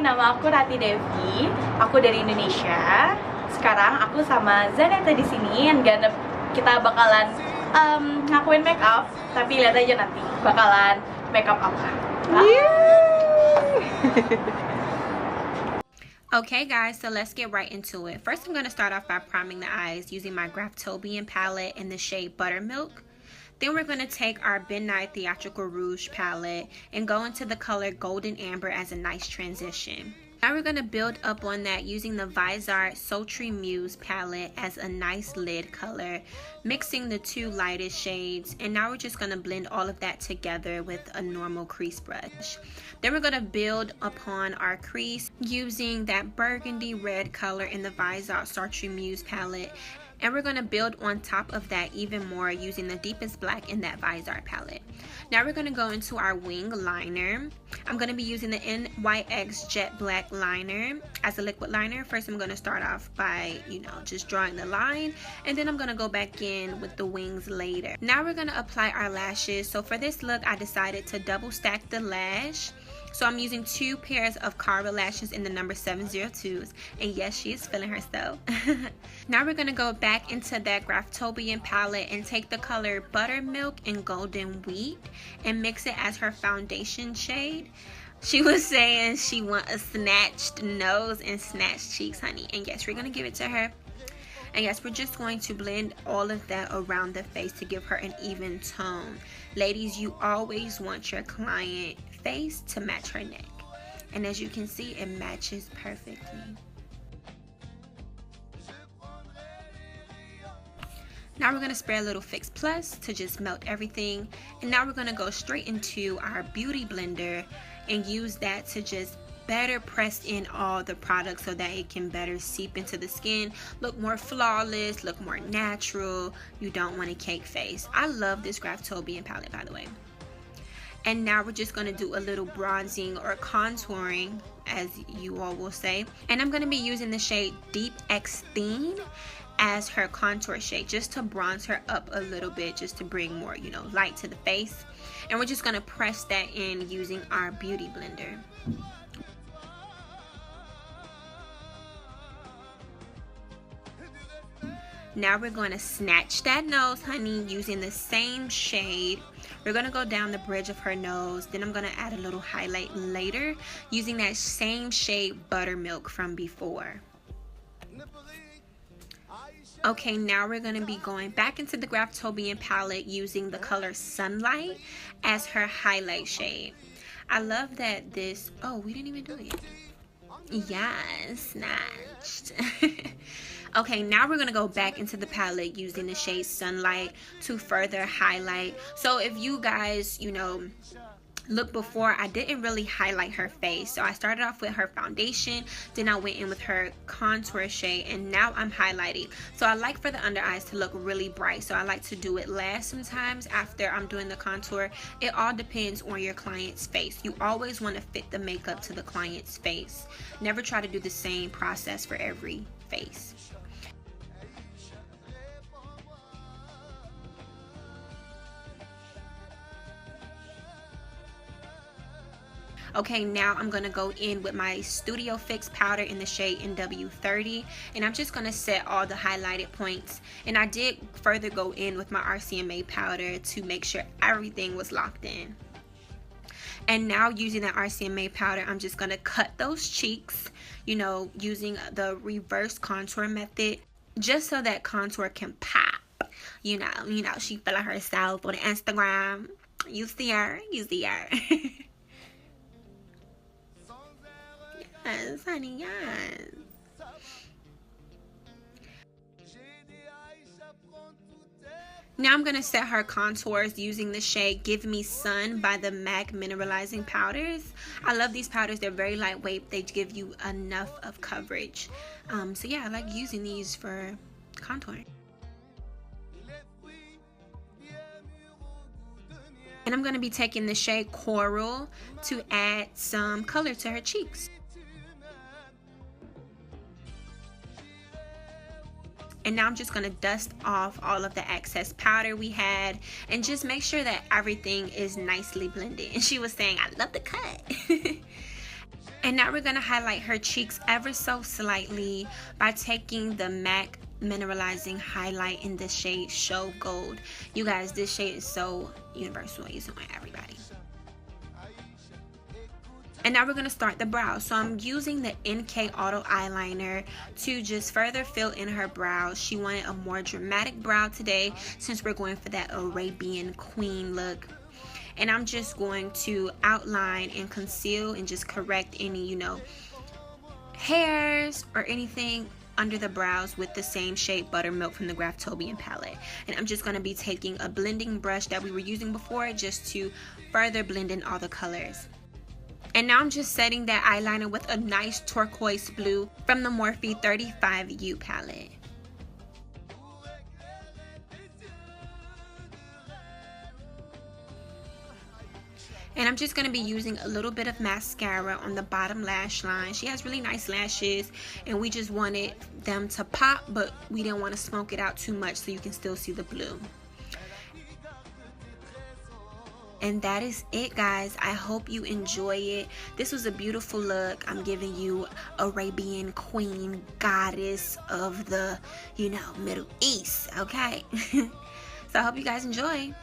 nama aku Rati Devi. Aku dari Indonesia. Sekarang aku sama Zanetta di sini, dan kita bakalan ngakuin makeup. Tapi lihat aja nanti bakalan makeup apa. Okay guys, so let's get right into it. First, I'm going to start off by priming the eyes using my Graftobian Palette in the shade Buttermilk. Then we're going to take our Midnight Theatrical Rouge palette and go into the color Golden Amber as a nice transition. Now we're going to build up on that using the Viseart Sultry Muse palette as a nice lid color, mixing the two lightest shades, and now we're just going to blend all of that together with a normal crease brush. Then we're going to build upon our crease using that burgundy red color in the Viseart Sultry Muse palette. And we're going to build on top of that even more using the deepest black in that Viseart palette. Now we're going to go into our wing liner. I'm going to be using the NYX Jet Black liner as a liquid liner. First, I'm going to start off by, just drawing the line. And then I'm going to go back in with the wings later. Now we're going to apply our lashes. So for this look, I decided to double stack the lash. So I'm using 2 pairs of Carva lashes in the number 702s. And yes, she is feeling herself. Now we're going to go back into that Graftobian palette and take the color Buttermilk and Golden Wheat and mix it as her foundation shade. She was saying she wants a snatched nose and snatched cheeks, honey. And yes, we're going to give it to her. And yes, we're just going to blend all of that around the face to give her an even tone. Ladies, you always want your client face to match her neck. And as you can see, it matches perfectly. Now we're going to spray a little Fix Plus to just melt everything. And now we're going to go straight into our beauty blender and use that to just better press in all the products so that it can better seep into the skin, look more flawless, look more natural. You don't want a cake face. I love this Graftobian palette, by the way. And now we're just going to do a little bronzing or contouring, as you all will say. And I'm going to be using the shade Deep X Thin as her contour shade, just to bronze her up a little bit, just to bring more, light to the face. And we're just going to press that in using our beauty blender. Now we're going to snatch that nose, honey, using the same shade. We're going to go down the bridge of her nose. Then I'm going to add a little highlight later using that same shade Buttermilk from before. Okay, now we're going to be going back into the Graftobian palette using the color Sunlight as her highlight shade. I love that this... Oh, we didn't even do it. Yes, snatched. Okay, now we're going to go back into the palette using the shade Sunlight to further highlight. So if you guys, look before, I didn't really highlight her face. So I started off with her foundation, then I went in with her contour shade, and now I'm highlighting. So I like for the under eyes to look really bright. So I like to do it last sometimes after I'm doing the contour. It all depends on your client's face. You always want to fit the makeup to the client's face. Never try to do the same process for every face. Okay, now I'm going to go in with my Studio Fix powder in the shade NW30, and I'm just going to set all the highlighted points. And I did further go in with my RCMA powder to make sure everything was locked in. And now using that RCMA powder, I'm just going to cut those cheeks, using the reverse contour method, just so that contour can pop. She feeling herself on Instagram. You see her. Yes, honey, yes. Now I'm going to set her contours using the shade Give Me Sun by the MAC Mineralizing Powders. I love these powders. They're very lightweight. They give you enough of coverage. So yeah, I like using these for contouring. And I'm going to be taking the shade Coral to add some color to her cheeks. And now I'm just going to dust off all of the excess powder we had and just make sure that everything is nicely blended. And she was saying, I love the cut. And now we're going to highlight her cheeks ever so slightly by taking the MAC Mineralizing highlight in the shade Show Gold. You guys, this shade is so universal. It's on everybody. And now we're going to start the brows. So I'm using the NK Auto Eyeliner to just further fill in her brows. She wanted a more dramatic brow today since we're going for that Arabian Queen look. And I'm just going to outline and conceal and just correct any, you know, hairs or anything under the brows with the same shade Buttermilk from the Graftobian Palette. And I'm just going to be taking a blending brush that we were using before just to further blend in all the colors. And now I'm just setting that eyeliner with a nice turquoise blue from the Morphe 35U palette. And I'm just going to be using a little bit of mascara on the bottom lash line. She has really nice lashes and we just wanted them to pop, but we didn't want to smoke it out too much so you can still see the blue. And that is it, guys. I hope you enjoy it. This was a beautiful look. I'm giving you Arabian Queen, goddess of the, you know, Middle East, okay? So I hope you guys enjoy.